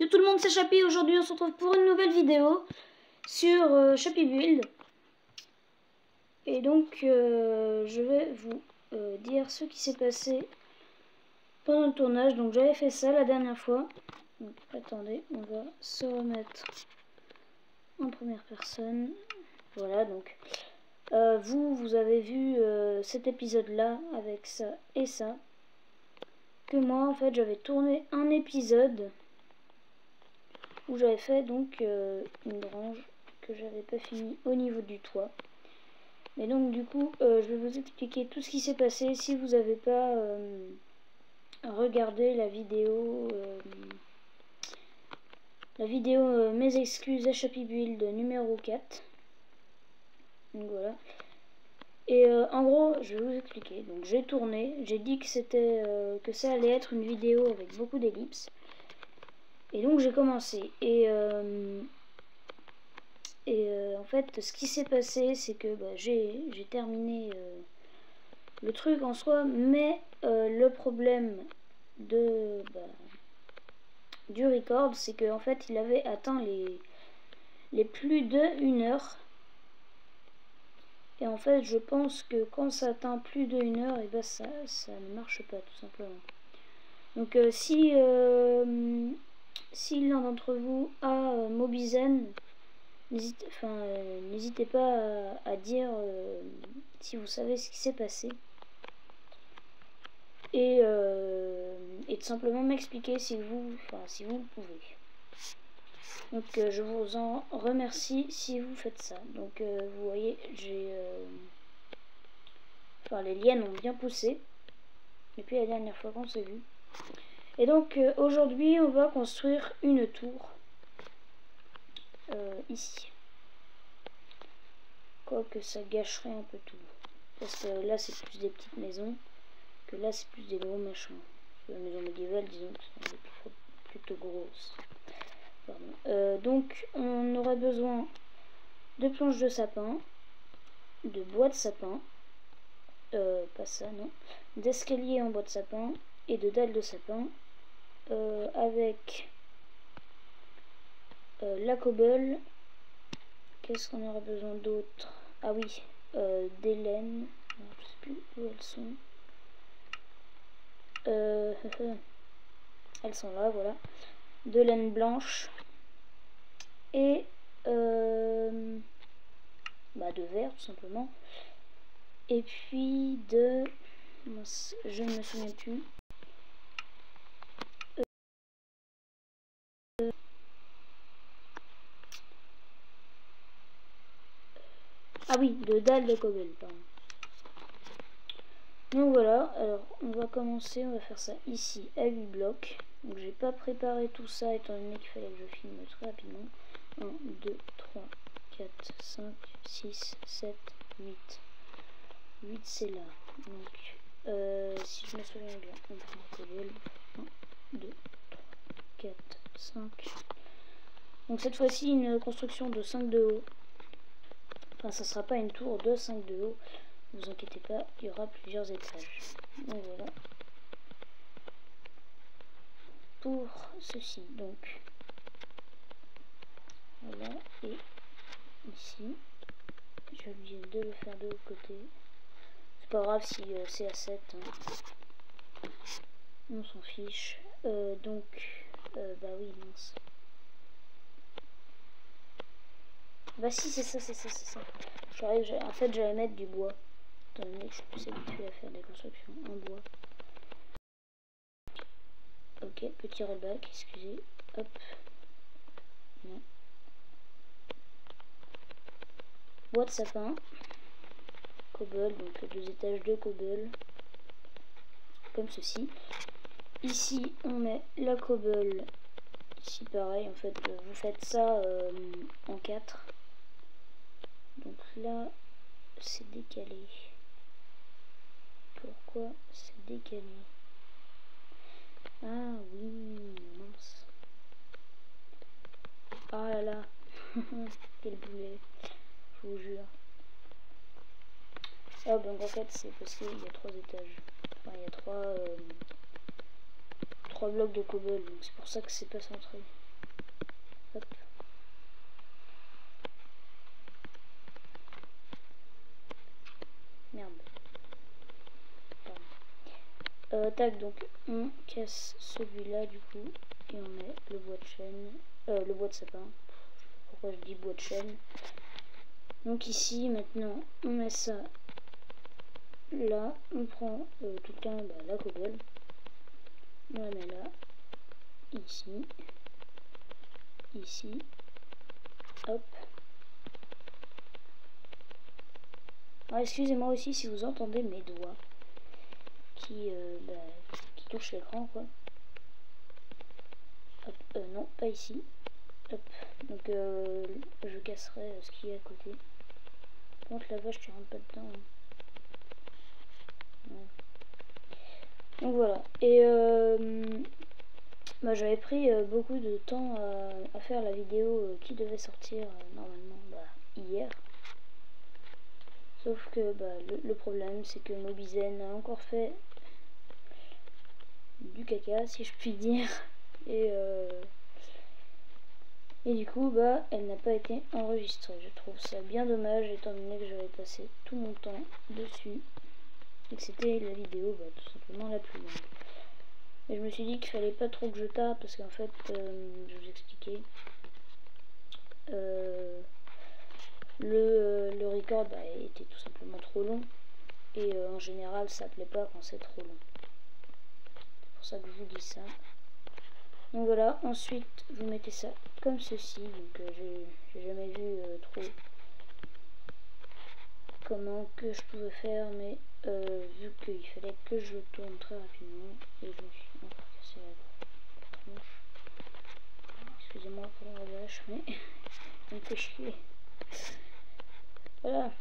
Yo tout le monde, c'est Chappy. Aujourd'hui on se retrouve pour une nouvelle vidéo sur Chappy Build. Et donc je vais vous dire ce qui s'est passé pendant le tournage. Donc j'avais fait ça la dernière fois. Donc attendez, on va se remettre en première personne. Voilà, donc vous avez vu cet épisode là avec ça et ça. Que moi en fait j'avais tourné un épisode où j'avais fait donc une grange que j'avais pas fini au niveau du toit. Mais donc du coup je vais vous expliquer tout ce qui s'est passé si vous n'avez pas regardé la vidéo mes excuses à Chappy Build numéro 4. Donc voilà. Et en gros je vais vous expliquer. Donc j'ai tourné, j'ai dit que c'était que ça allait être une vidéo avec beaucoup d'ellipses. Et donc j'ai commencé en fait ce qui s'est passé c'est que j'ai terminé le truc en soi, mais le problème de du record c'est que en fait il avait atteint les plus de 1 heure. Et en fait je pense que quand ça atteint plus de 1 heure, et ça ne marche pas tout simplement. Donc si l'un d'entre vous a Mobizen, n'hésitez pas à dire si vous savez ce qui s'est passé. Et tout simplement m'expliquer si vous le pouvez. Donc je vous en remercie si vous faites ça. Donc vous voyez, j'ai les lianes ont bien poussé depuis la dernière fois qu'on s'est vu. Et donc aujourd'hui on va construire une tour ici. Quoique ça gâcherait un peu tout. Parce que là c'est plus des petites maisons, que là c'est plus des gros machins. La maison médiévale, disons que c'est plutôt grosse. Donc on aura besoin de planches de sapin, de bois de sapin, pas ça non, d'escalier en bois de sapin et de dalles de sapin, avec la cobble. Qu'est-ce qu'on aura besoin d'autre? Ah oui, des laines, je sais plus où elles sont. Elles sont là, voilà. De laine blanche et de verre tout simplement. Et puis de... je ne me souviens plus. Ah oui, de dalles de cobble, pardon. Donc voilà, alors on va commencer, on va faire ça ici à 8 blocs. Donc j'ai pas préparé tout ça étant donné qu'il fallait que je filme très rapidement. 1, 2, 3, 4, 5, 6, 7, 8. 8 c'est là. Donc si je me souviens bien, on prend le cobble. 1, 2, 3, 4, 5. Donc cette fois-ci une construction de 5 de haut. Enfin ça sera pas une tour de 5 de haut. Ne vous inquiétez pas, il y aura plusieurs étages. Donc voilà. Pour ceci, donc voilà, et ici, j'ai oublié de le faire de l'autre côté. C'est pas grave si c'est à 7. Hein. On s'en fiche. Donc, bah oui, mince. Bah si, c'est ça, c'est ça, c'est ça. En fait, j'allais mettre du bois. Étant donné que je suis plus habituée à faire des constructions en bois. Ok, petit rollback, excusez. Hop. Non. Bois de sapin. Cobble, donc 2 étages de cobble. Comme ceci. Ici, on met la cobble. Ici, pareil, en fait, vous faites ça en 4. Donc là, c'est décalé. Pourquoi c'est décalé? Ah oui, mince. Ah là là. Quel boulet. Je vous jure. Ah donc en fait c'est parce qu'il y a 3 étages. Enfin il y a 3 blocs de cobble. Donc c'est pour ça que c'est pas centré. Hop. Merde. Tac, donc on casse celui-là du coup et on met le bois de chêne, le bois de sapin. Pourquoi je dis bois de chêne? Donc ici maintenant on met ça là, on prend tout le temps la cobble, on la met là, ici, ici, hop. Alors excusez-moi aussi si vous entendez mes doigts qui touchent l'écran quoi. Hop, non, pas ici. Hop, donc je casserai ce qui est à côté. Par contre la vache tu rentres pas dedans. Hein. Ouais. Donc voilà, et j'avais pris beaucoup de temps à faire la vidéo qui devait sortir normalement hier. Sauf que le problème c'est que Mobizen a encore fait du caca si je puis dire. Et du coup elle n'a pas été enregistrée. Je trouve ça bien dommage étant donné que j'avais passé tout mon temps dessus. Et que c'était la vidéo tout simplement la plus longue. Et je me suis dit qu'il fallait pas trop que je tape parce qu'en fait je vous expliquais. Le record était tout simplement trop long. Et en général ça plaît pas quand c'est trop long. C'est pour ça que je vous dis ça. Donc voilà, ensuite vous mettez ça comme ceci. Donc j'ai jamais vu trop comment que je pouvais faire, mais vu qu'il fallait que je tourne très rapidement et je me suis encore cassé la tronche. Excusez-moi pour la vache, mais ça me fait chier. Voilà,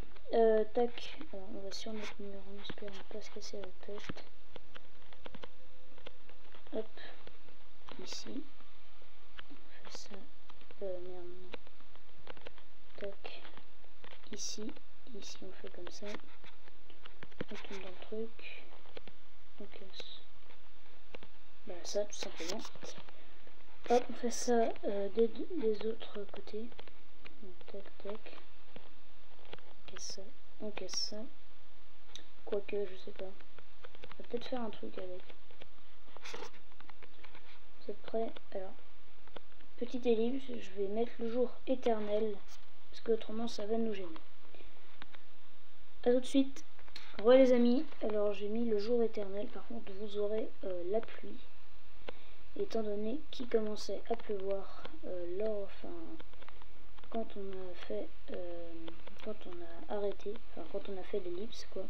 tac, alors on va sur notre mur en espérant ne pas se casser la tête. Hop, ici, on fait ça, merde, non. Tac, ici on fait comme ça, on tourne dans le truc, on casse, ça tout simplement. Hop, on fait ça des autres côtés, donc, tac tac, on casse ça, quoique je sais pas, on va peut-être faire un truc avec. Vous êtes prêts? Alors, petite ellipse, je vais mettre le jour éternel, parce que autrement ça va nous gêner. A tout de suite. Ouais les amis, alors j'ai mis le jour éternel, par contre vous aurez la pluie, étant donné qu'il commençait à pleuvoir quand on a fait, quand on a arrêté, enfin quand on a fait l'ellipse quoi,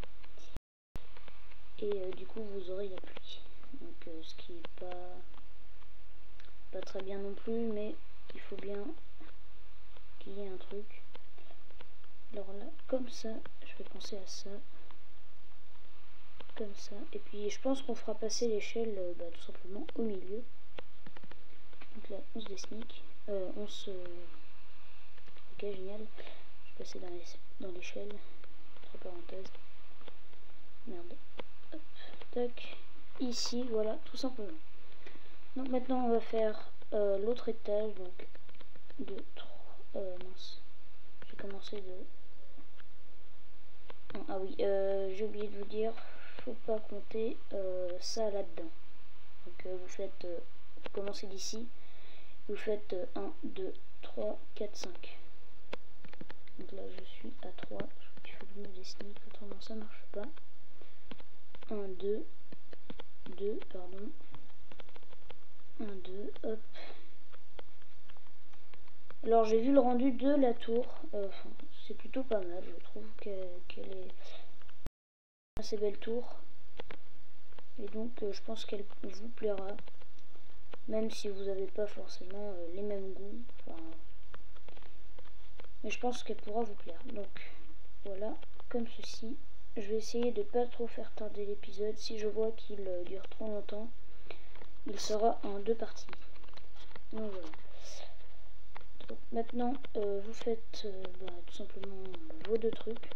et du coup vous aurez la pluie, donc ce qui est pas très bien non plus, mais il faut bien qu'il y ait un truc. Alors là, comme ça, je vais penser à ça. Comme ça, et puis je pense qu'on fera passer l'échelle tout simplement au milieu. Donc là on se désnique, ok génial, je vais passer dans l'échelle, entre parenthèses, merde, hop, tac, ici, voilà, tout simplement. Donc maintenant on va faire l'autre étage, donc de 3, mince, j'ai commencé de... Ah oui, j'ai oublié de vous dire, faut pas compter ça là-dedans. Donc vous faites, vous commencez d'ici, vous faites 1, 2, 3, 4, 5. Donc là je suis à 3, il faut que je me dessine, autrement ça marche pas. 1, 2, 2, pardon. 1, 2, hop. Alors j'ai vu le rendu de la tour, c'est plutôt pas mal, je trouve qu'elle est assez belle tour. Et donc je pense qu'elle vous plaira, même si vous n'avez pas forcément les mêmes goûts. Mais je pense qu'elle pourra vous plaire. Donc voilà, comme ceci. Je vais essayer de pas trop faire tarder l'épisode. Si je vois qu'il dure trop longtemps, il sera en 2 parties. Donc voilà. Donc, maintenant, vous faites tout simplement vos 2 trucs.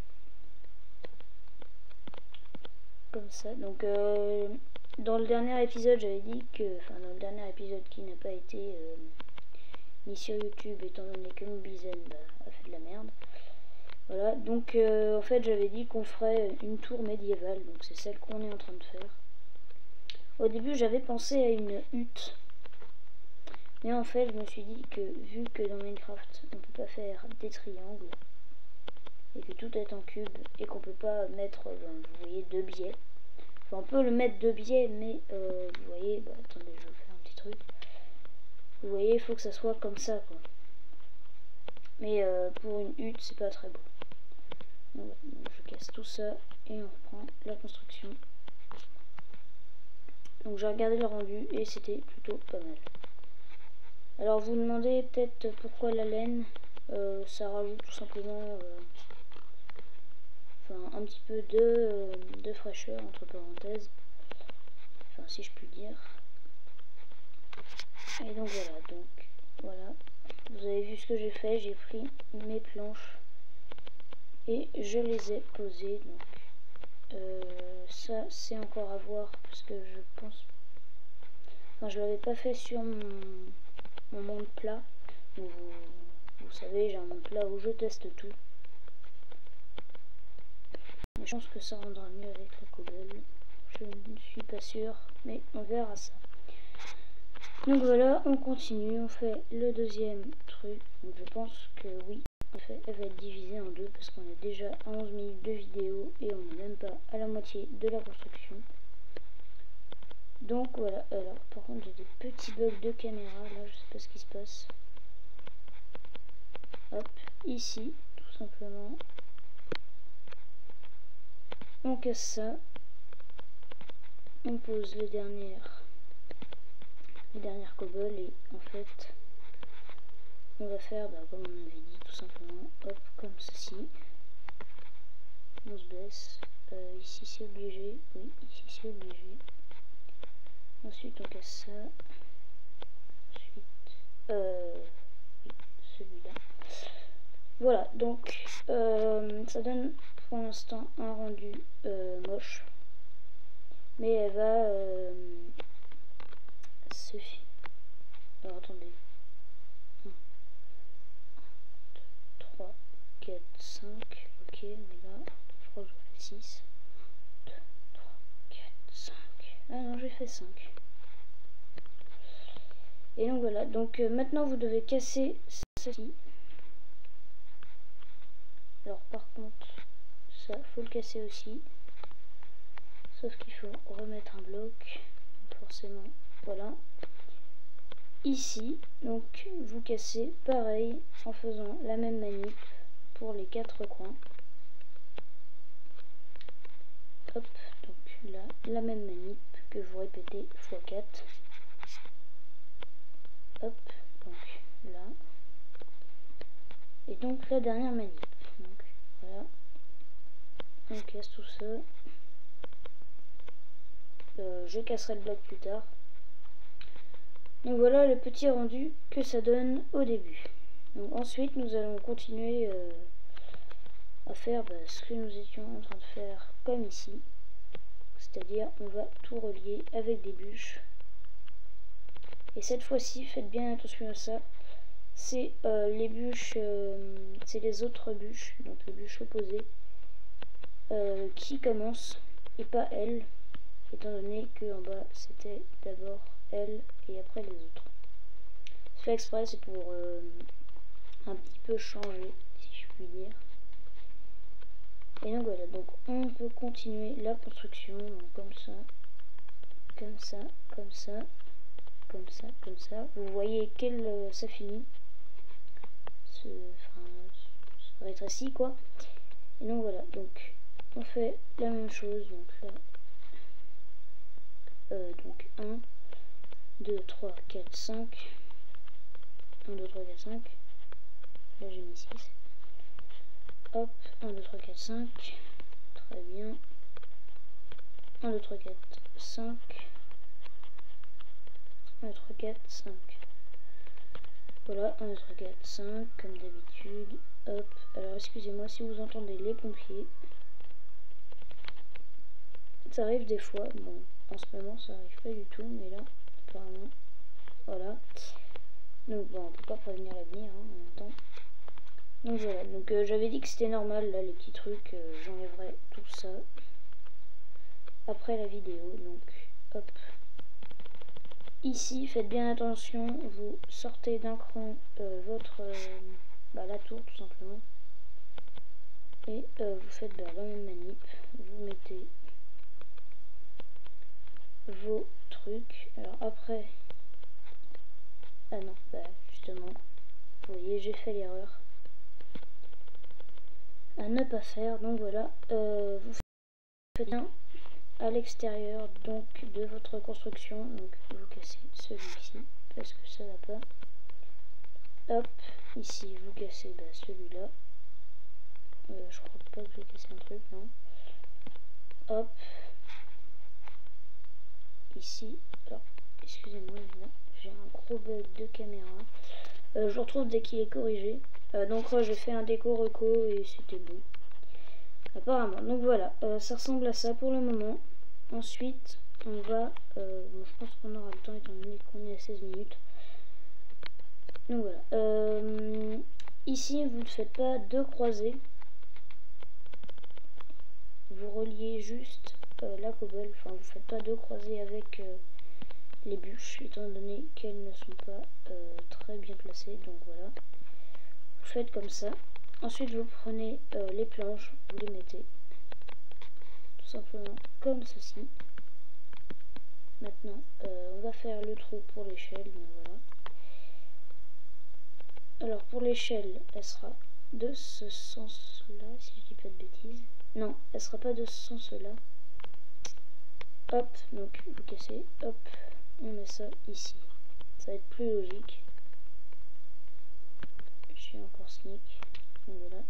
Comme ça. Donc dans le dernier épisode, j'avais dit que, enfin dans le dernier épisode qui n'a pas été ni sur YouTube, étant donné que Mobizen a fait de la merde. Voilà, donc en fait j'avais dit qu'on ferait une tour médiévale, donc c'est celle qu'on est en train de faire. Au début j'avais pensé à une hutte, mais en fait je me suis dit que vu que dans Minecraft on peut pas faire des triangles, et que tout est en cube, et qu'on peut pas mettre, vous voyez, 2 biais. Enfin, on peut le mettre 2 biais, mais vous voyez, attendez, je vais vous faire un petit truc. Vous voyez, il faut que ça soit comme ça, quoi. Mais pour une hutte, c'est pas très beau. Donc, je casse tout ça, et on reprend la construction. Donc j'ai regardé le rendu, et c'était plutôt pas mal. Alors vous demandez peut-être pourquoi la laine, ça rajoute tout simplement... enfin, un petit peu de fraîcheur entre parenthèses, enfin si je puis dire. Et donc voilà, vous avez vu ce que j'ai fait, j'ai pris mes planches et je les ai posées. Donc ça c'est encore à voir parce que je pense, enfin je l'avais pas fait sur mon monde plat. Donc, vous savez, j'ai un monde plat où je teste tout. Mais je pense que ça rendra mieux avec la cobble. Je ne suis pas sûre, mais on verra ça. Donc voilà, on continue, on fait le deuxième truc. Donc je pense que oui, en fait, elle va être divisée en deux parce qu'on est déjà à 11 minutes de vidéo et on n'est même pas à la moitié de la construction. Donc voilà, alors par contre j'ai des petits bugs de caméra, là je sais pas ce qui se passe. Hop, ici, tout simplement. On casse ça. On pose les dernières cobbles et en fait on va faire comme on avait dit, tout simplement, hop, comme ceci. On se baisse, ici c'est obligé, oui, ici c'est obligé. Ensuite on casse ça, ensuite oui, celui-là. Voilà, donc ça donne pour l'instant un rendu moche, mais elle va se... Alors attendez, 1, 2, 3, 4, 5, ok, mais là je crois que je fais 6, 2, 3, 4, 5, ah non j'ai fait 5. Et donc voilà, donc maintenant vous devez casser ceci. Alors par contre, ça faut le casser aussi. Sauf qu'il faut remettre un bloc, forcément, voilà. Ici, donc vous cassez pareil en faisant la même manip pour les 4 coins. Hop, donc là, la même manip que vous répétez x4. Hop, donc là. Et donc la dernière manip. Donc voilà. On casse tout ça. Je casserai le bloc plus tard. Donc voilà le petit rendu que ça donne au début. Donc ensuite nous allons continuer à faire ce que nous étions en train de faire comme ici. C'est-à-dire on va tout relier avec des bûches. Et cette fois-ci faites bien attention à ça. C'est les bûches, c'est les autres bûches, donc les bûches opposées, qui commencent et pas elles, étant donné que en bas c'était d'abord elles et après les autres. C'est fait exprès, c'est pour un petit peu changer, si je puis dire. Et donc voilà, donc on peut continuer la construction donc comme ça, comme ça, comme ça, comme ça, comme ça. Vous voyez qu'elle ça finit, se rétrécit quoi. Et donc voilà, donc on fait la même chose, donc là, donc 1, 2, 3, 4, 5, 1, 2, 3, 4, 5, là j'ai mis 6, hop, 1, 2, 3, 4, 5, très bien, 1, 2, 3, 4, 5, 1, 2, 3, 4, 5, voilà, 1, 2, 3, 4, 5, comme d'habitude, hop, alors excusez-moi si vous entendez les pompiers, ça arrive des fois, bon, en ce moment ça arrive pas du tout, mais là, apparemment, voilà. Donc bon, on peut pas prévenir l'avenir hein, en même temps. Donc voilà, donc j'avais dit que c'était normal là les petits trucs, j'enlèverai tout ça après la vidéo. Donc hop, ici faites bien attention, vous sortez d'un cran votre la tour tout simplement, et vous faites la même manip, vous mettez vos trucs. Alors après, ah non, justement, vous voyez j'ai fait l'erreur à ne pas faire. Donc voilà, vous faites bien à l'extérieur donc de votre construction, donc vous cassez celui-ci parce que ça va pas. Hop, ici vous cassez celui-là. Je crois pas que j'ai cassé un truc, non. Hop, ici, alors excusez-moi, j'ai un gros bug de caméra. Je le retrouve dès qu'il est corrigé. Donc j'ai fait un déco reco et c'était bon apparemment. Donc voilà, ça ressemble à ça pour le moment. Ensuite on va bon, je pense qu'on aura le temps étant donné qu'on est à 16 minutes. Donc voilà, ici vous ne faites pas deux croisées, vous reliez juste la cobble, enfin vous ne faites pas deux croisées avec les bûches étant donné qu'elles ne sont pas très bien placées. Donc voilà, vous faites comme ça. Ensuite vous prenez les planches, vous les mettez tout simplement comme ceci. Maintenant on va faire le trou pour l'échelle. Donc voilà, alors pour l'échelle elle sera de ce sens là si je dis pas de bêtises. Non, elle sera pas de ce sens là. Hop, donc vous cassez, hop, on met ça ici, ça va être plus logique. Je suis encore sneak. Donc voilà,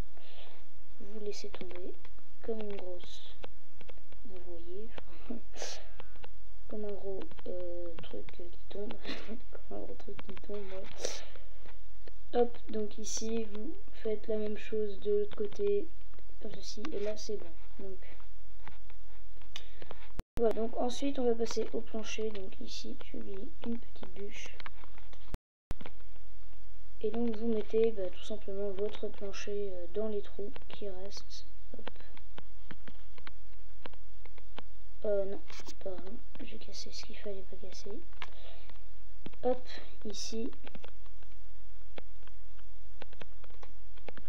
vous laissez tomber comme une grosse, vous voyez, comme un gros truc qui tombe, comme un gros truc qui tombe, ouais. Hop, donc ici vous faites la même chose de l'autre côté, comme ceci, et là c'est bon. Donc voilà, donc ensuite on va passer au plancher. Donc ici je lui ai une petite bûche. Et donc vous mettez tout simplement votre plancher dans les trous qui restent. Non, pardon, j'ai cassé ce qu'il fallait pas casser. Hop, ici.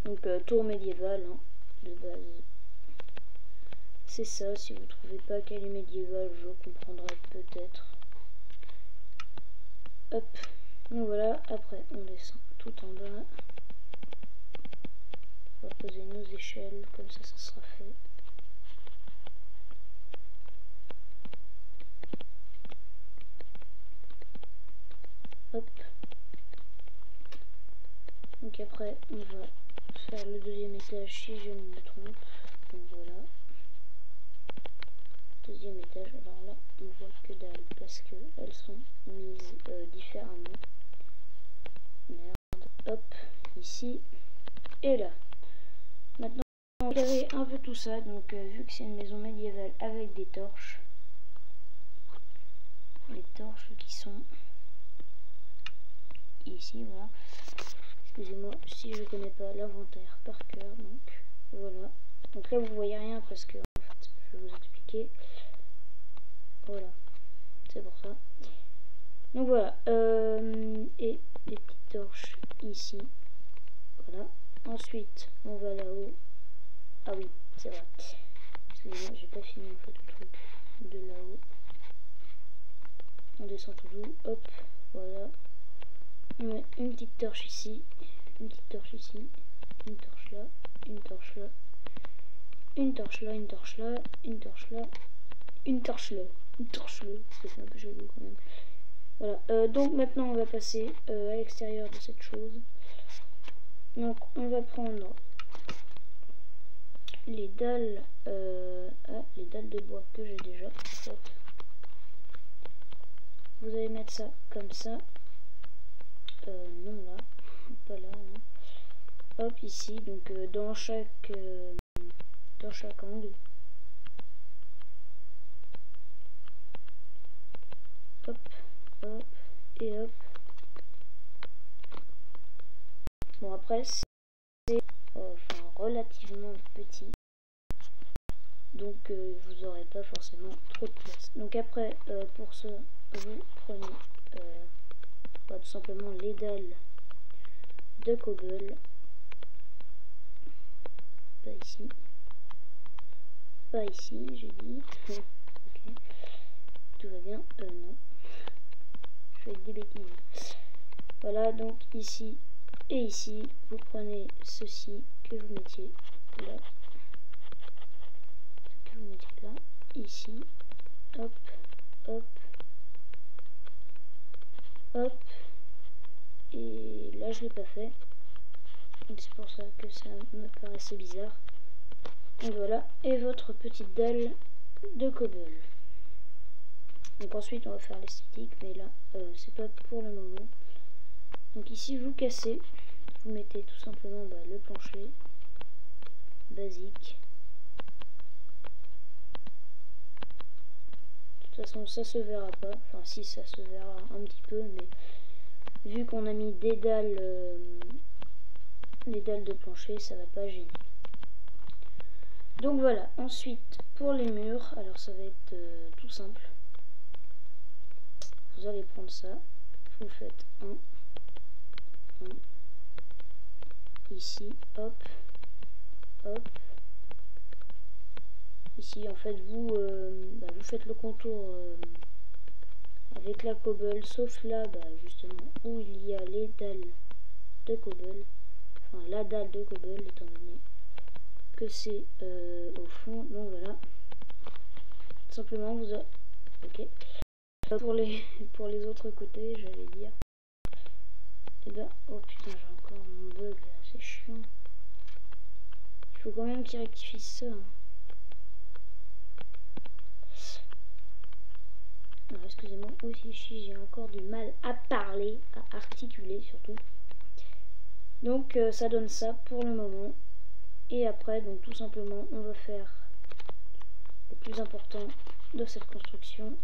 Donc tour médiévale hein, de base. C'est ça, si vous trouvez pas qu'elle est médiévale, je comprendrai peut-être. Hop, donc voilà, après on descend tout en bas. On va poser nos échelles, comme ça sera fait. Hop. Donc après on va faire le deuxième étage si je ne me trompe. Donc voilà. Deuxième étage, alors là on voit que dalle parce que elles sont mises différemment. Merde. Hop, ici et là. Maintenant on va éclairer un peu tout ça. Donc vu que c'est une maison médiévale avec des torches. Les torches qui sont ici, voilà. Excusez-moi si je connais pas l'inventaire par cœur, donc voilà. Donc là vous voyez rien parce que en fait je vais vous expliquer. Voilà, c'est pour ça. Donc voilà, et les petites torches ici. Voilà. Ensuite on va là-haut. Ah oui, c'est vrai. Excusez-moi, j'ai pas fini en fait le truc de là-haut. On descend tout doux, hop, voilà. On met une petite torche ici, une petite torche ici, une torche là, une torche là, une torche là, une torche là, une torche là, une torche là, une torche là, parce que c'est un peu joli quand même. Voilà, donc maintenant on va passer à l'extérieur de cette chose. Donc on va prendre les dalles, les dalles de bois que j'ai déjà. Hop. Vous allez mettre ça comme ça. Non là, pas là. Non. Hop ici, donc dans chaque angle. Hop, hop et hop. Bon après c'est relativement petit. Donc vous n'aurez pas forcément trop de place. Donc après pour ça vous prenez tout simplement les dalles de cobble. Pas ici. Pas ici, j'ai dit. Ok. Tout va bien. Non. Je fais des bêtises. Voilà, donc ici et ici, vous prenez ceci que vous mettiez là. Ce que vous mettez là. Ici. Hop. Hop. Hop. Et là, je l'ai pas fait. C'est pour ça que ça me paraissait bizarre. Et voilà, et votre petite dalle de cobble. Donc ensuite on va faire l'esthétique, mais là c'est pas pour le moment. Donc ici vous cassez, vous mettez tout simplement le plancher basique. De toute façon ça se verra pas, enfin si ça se verra un petit peu, mais vu qu'on a mis des dalles de plancher, ça va pas gêner. Donc voilà, ensuite pour les murs, alors ça va être tout simple. Vous allez prendre ça, vous faites un ici, hop, hop. Ici en fait vous faites le contour avec la cobble, sauf là justement où il y a les dalles de cobble, enfin la dalle de cobble étant donné que c'est au fond. Donc voilà, tout simplement vous avez... Ok. Pour les autres côtés, j'allais dire. Et oh putain, j'ai encore mon bug là, c'est chiant. Il faut quand même qu'il rectifie ça. Alors excusez-moi, aussi j'ai encore du mal à parler, à articuler surtout. Donc ça donne ça pour le moment. Et après, donc tout simplement, on va faire le plus important de cette construction,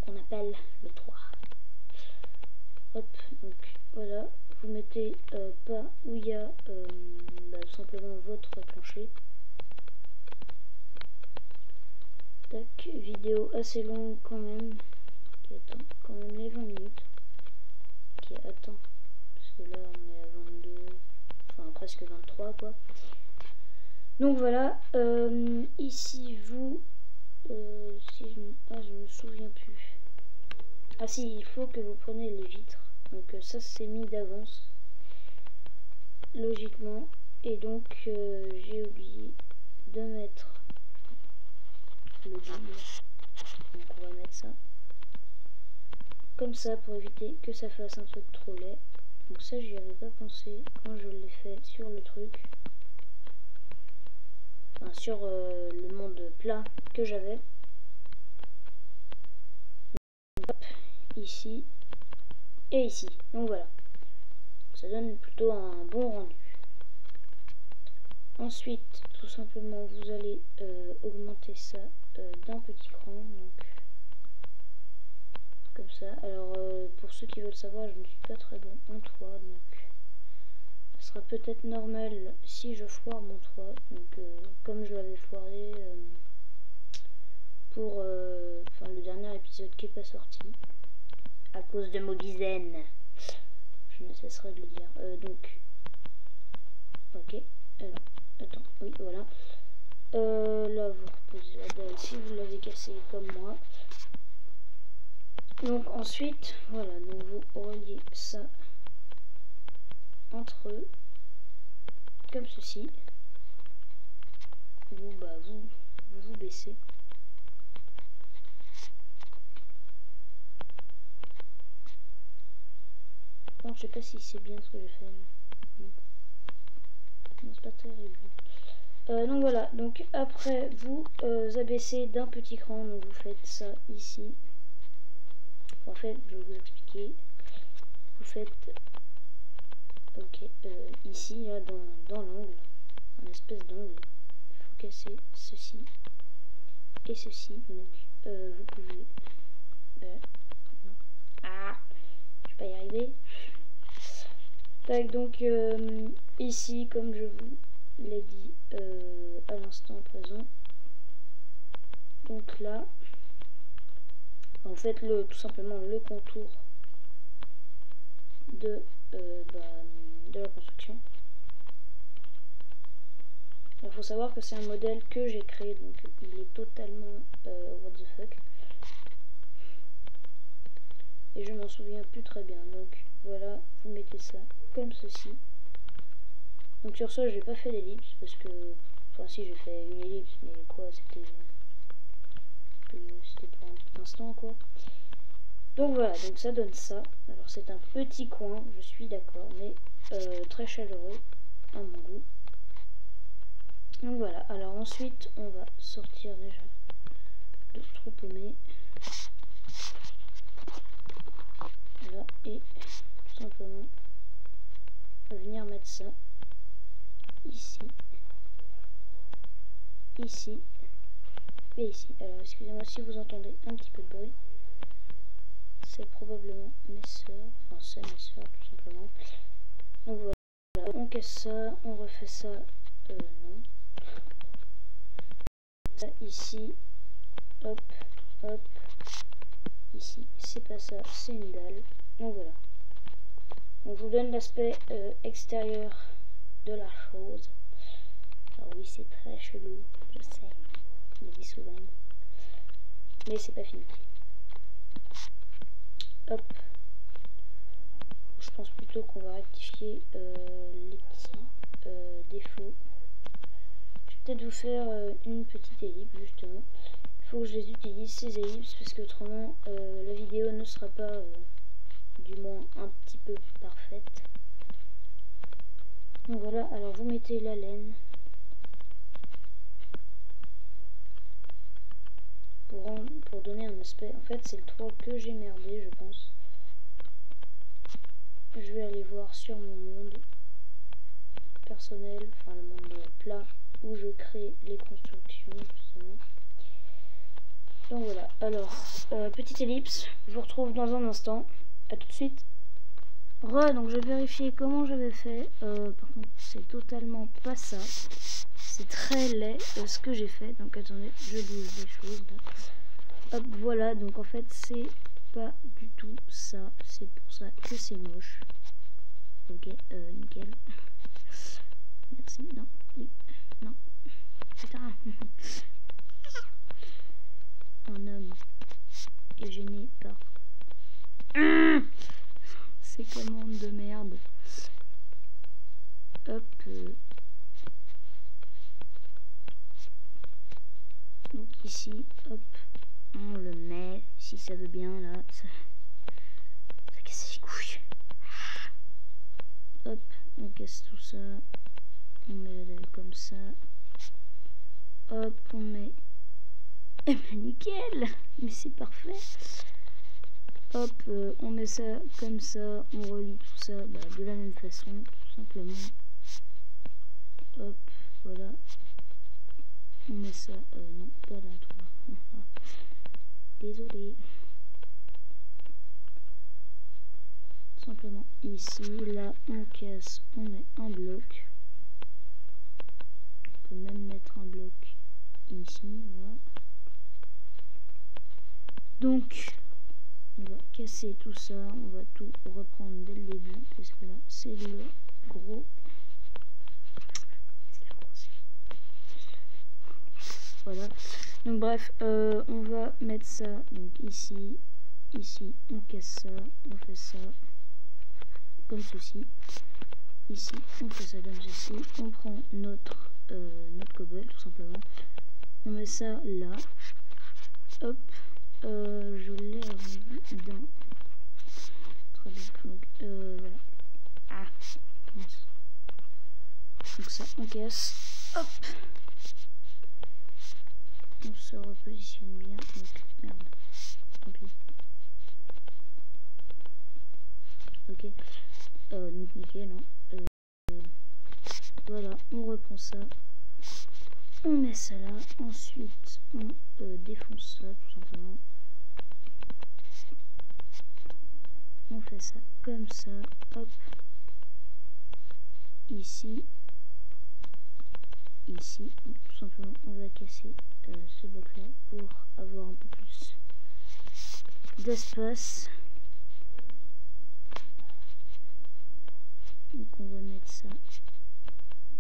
qu'on appelle le toit. Hop, donc voilà, vous mettez pas où il y a tout simplement votre plancher. Tac, vidéo assez longue quand même, qui attend quand même les 20 minutes. Qui attend, parce que là on est à 22, enfin presque 23 quoi. Donc voilà, ici vous, si je me souviens plus. Ah si, il faut que vous preniez les vitres. Donc ça c'est mis d'avance, logiquement. Et donc j'ai oublié de mettre le double. Donc on va mettre ça. Comme ça pour éviter que ça fasse un truc trop laid. Donc ça j'y avais pas pensé quand je l'ai fait sur le truc. Enfin sur le monde plat que j'avais. Hop, ici et ici. Donc voilà. Ça donne plutôt un bon rendu. Ensuite, tout simplement, vous allez augmenter ça d'un petit cran. Donc, comme ça. Alors, pour ceux qui veulent savoir, je ne suis pas très bon en toit. Donc, ça sera peut-être normal si je foire mon toit. Donc, comme je l'avais foiré pour le dernier épisode qui n'est pas sorti. À cause de Mobizen. Je ne cesserai de le dire. Donc, ok. Attends, oui, voilà. Là, vous reposez la dalle si vous l'avez cassé comme moi. Donc ensuite, voilà, donc vous reliez ça entre eux, comme ceci. Vous, vous baissez. Bon, je sais pas si c'est bien ce que je fais. Non, c'est pas terrible. Donc voilà, donc après vous abaissez d'un petit cran, donc vous faites ça ici. En fait, je vais vous expliquer. Vous faites ici, là, dans l'angle, un espèce d'angle. Il faut casser ceci et ceci. Donc vous pouvez. Je vais pas y arriver. Tac, donc ici, comme je vous l'ai dit à l'instant présent, donc là, en fait, tout simplement le contour de la construction. Il faut savoir que c'est un modèle que j'ai créé, donc il est totalement what the fuck. Et je m'en souviens plus très bien. Donc voilà, vous mettez ça comme ceci. Donc sur ça, j'ai pas fait d'ellipse parce que, enfin si j'ai fait une ellipse, mais quoi, c'était pour un petit instant quoi. Donc voilà, donc ça donne ça. Alors c'est un petit coin, je suis d'accord, mais très chaleureux à mon goût. Donc voilà, alors ensuite on va sortir déjà de ce trou paumé. Là, et tout simplement on va venir mettre ça ici, ici et ici. Alors excusez-moi si vous entendez un petit peu de bruit, c'est probablement mes soeurs, enfin c'est mes soeurs tout simplement. Donc voilà, on casse ça, on refait ça, non. Ça ici, hop, hop, ici, c'est pas ça, c'est une dalle. Donc voilà. Donc je vous donne l'aspect extérieur de la chose. Alors oui, c'est très chelou, je sais, je le dis souvent, mais c'est pas fini. Hop. Je pense plutôt qu'on va rectifier les petits défauts. Je vais peut-être vous faire une petite ellipse justement. Il faut que je les utilise ces ellipses parce que autrement la vidéo ne sera pas du moins un petit peu parfaite. Donc voilà, alors vous mettez la laine pour donner un aspect. En fait c'est le 3 que j'ai merdé je pense. Je vais aller voir sur mon monde personnel, enfin le monde plat où je crée les constructions justement. Donc voilà, alors petite ellipse, je vous retrouve dans un instant, à tout de suite. Donc je vais vérifier comment j'avais fait, par contre c'est totalement pas ça, c'est très laid ce que j'ai fait, donc attendez, je bouge les choses là. Hop, voilà, donc en fait c'est pas du tout ça, c'est pour ça que c'est moche. Ok, nickel. Merci, non, oui, non, putain. Un homme est gêné par ces commandes de merde. Hop. Donc ici, hop, on le met, si ça veut bien, là, ça casse les couilles. Hop, on casse tout ça, on met la dalle comme ça. Hop, on met... Eh ben nickel, mais c'est parfait. Hop, on met ça comme ça, on relie tout ça de la même façon, tout simplement. Hop, voilà. On met ça, non, pas là, toi. Désolé. Simplement ici, là, on casse, on met un bloc. On peut même mettre un bloc ici, voilà. Donc, on va casser tout ça, on va tout reprendre dès le début, parce que là, c'est le gros. Voilà, donc bref, on va mettre ça donc ici, ici, on casse ça, on fait ça comme ceci, ici, on fait ça comme ceci, on prend notre cobble tout simplement, on met ça là, hop, je l'ai rendu dans, très bien, donc voilà, ah, donc ça, on casse, hop. On se repositionne bien, donc merde, tant pis. Ok, donc nickel, hein. Voilà, on reprend ça, on met ça là, ensuite on défonce ça tout simplement. On fait ça comme ça, hop, ici, ici. Tout simplement, on va casser ce bloc là pour avoir un peu plus d'espace. Donc on va mettre ça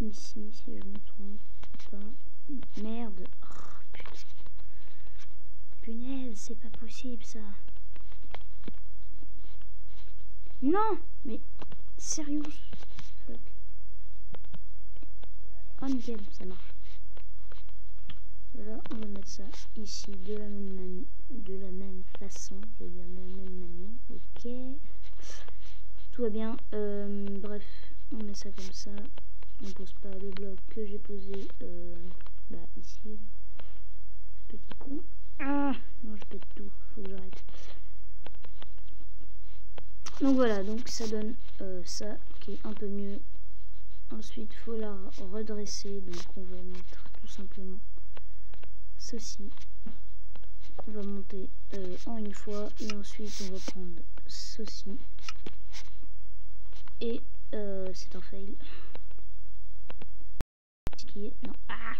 ici, si je me trompe pas. Merde. Oh, putain. Punaise, c'est pas possible ça. Non, mais sérieux. Fuck. Oh nickel, ça marche. Voilà, on va mettre ça ici de la même façon, je veux dire de la même manière. Ok. Tout va bien. Bref, on met ça comme ça. On pose pas le bloc que j'ai posé ici. Petit con. Ah non, je pète tout. Faut que j'arrête. Donc voilà, donc ça donne ça qui est un peu mieux. Ensuite, faut la redresser. Donc on va mettre tout simplement ceci qu'on va monter en une fois. Et ensuite, on va prendre ceci. Et c'est un fail. Ce qui est... Non. Ah,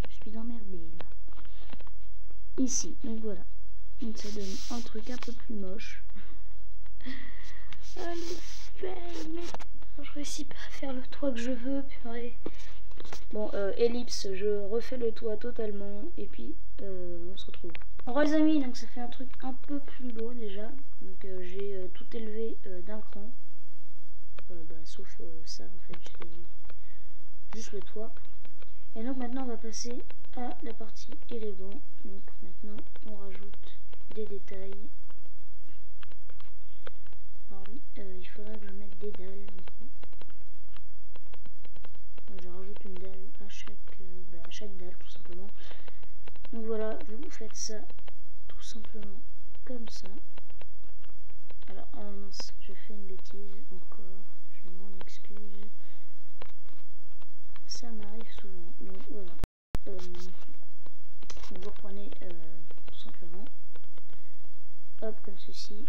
je suis emmerdée là. Ici. Donc voilà. Donc ça donne un truc un peu plus moche. Ah, le fail, mais je réussis pas à faire le toit que je veux, purée. Bon, ellipse, je refais le toit totalement et puis on se retrouve. Alors les amis, donc ça fait un truc un peu plus beau déjà. Donc j'ai tout élevé d'un cran. Sauf ça en fait, j'ai juste le toit. Et donc maintenant on va passer à la partie élégant. Donc maintenant on rajoute des détails. Alors oui, il faudrait que je mette des dalles du coup. Donc je rajoute une dalle à chaque dalle tout simplement. Donc voilà, vous faites ça tout simplement comme ça. Alors mince, je fais une bêtise encore, je m'en excuse. Ça m'arrive souvent. Donc voilà. Vous reprenez tout simplement, hop, comme ceci.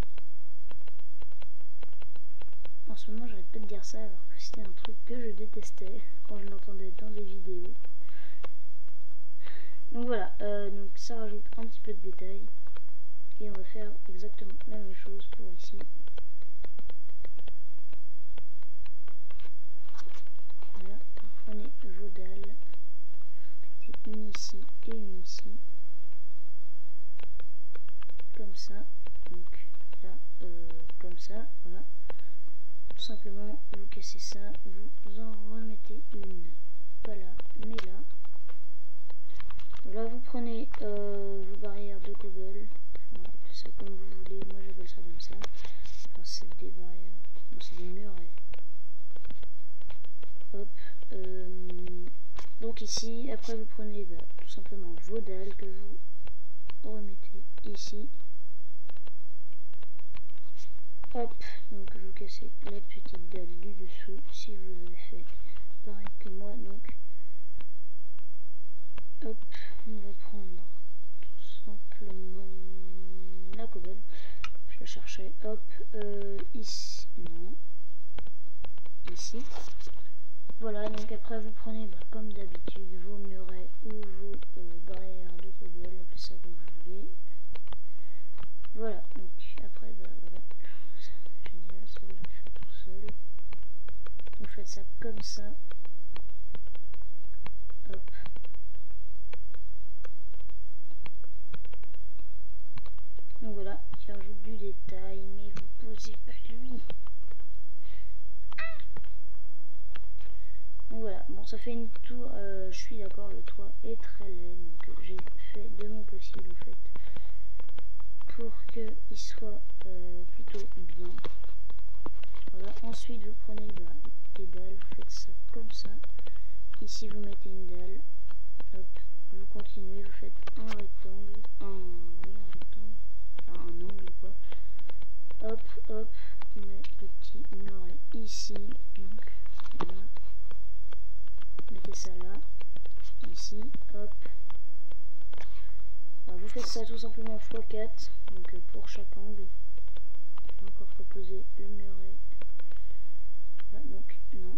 En ce moment, j'arrête pas de dire ça alors que c'était un truc que je détestais quand je l'entendais dans des vidéos. Donc voilà, donc ça rajoute un petit peu de détails. Et on va faire exactement la même chose pour ici. Voilà, vous prenez vos dalles, mettez une ici et une ici. Comme ça, donc là, comme ça, voilà. Tout simplement, vous cassez ça, vous en remettez une, pas là, mais là. Là, vous prenez vos barrières de cobble, voilà, appelez ça comme vous voulez, moi j'appelle ça comme ça. Enfin, c'est des barrières, non, c'est des murets. Hop, donc ici, après vous prenez tout simplement vos dalles que vous remettez ici. Hop, donc vous cassez la petite dalle du dessous si vous avez fait pareil que moi. Donc hop, on va prendre tout simplement la cobble, je la cherchais. Hop, ici, non, ici. Voilà, donc après vous prenez comme d'habitude vos murets ou vos barrières de cobble, appelez ça comme vous voulez. Voilà, donc après voilà. Génial, celle-là fait tout seul. Vous faites ça comme ça. Hop. Donc voilà, qui rajoute du détail, mais vous posez pas lui. Donc voilà, bon ça fait une tour, je suis d'accord, le toit est très laid, donc j'ai fait de mon possible en fait pour qu'il soit plutôt bien. Voilà, ensuite vous prenez des dalles, vous faites ça comme ça. Ici vous mettez une dalle, hop, vous continuez, vous faites un rectangle, un rectangle, enfin un angle quoi. Hop, hop, on met le petit muret ici, donc voilà. Mettez ça là, ici, hop. Vous faites ça tout simplement x4, donc pour chaque angle. Je vais encore reposer le muret. Voilà, donc non,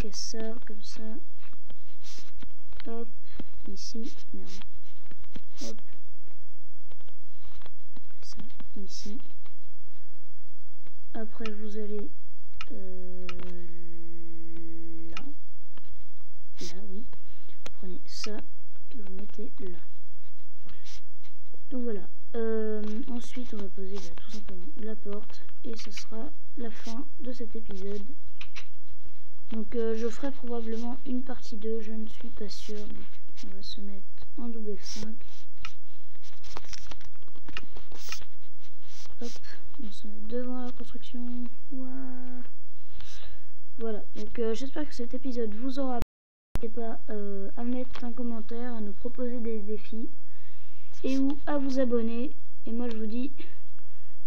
casse ça comme ça. Hop, ici, merde. Hop, ça ici. Après vous allez là, oui. Prenez ça que vous mettez là. Donc voilà. Ensuite on va poser tout simplement la porte et ce sera la fin de cet épisode. Donc je ferai probablement une partie 2, je ne suis pas sûr. Donc on va se mettre en double F5. Hop, on se met devant la construction. Ouah. Voilà, donc j'espère que cet épisode vous aura plu. N'hésitez pas à mettre un commentaire, à nous proposer des défis et ou à vous abonner. Et moi je vous dis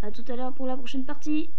à tout à l'heure pour la prochaine partie.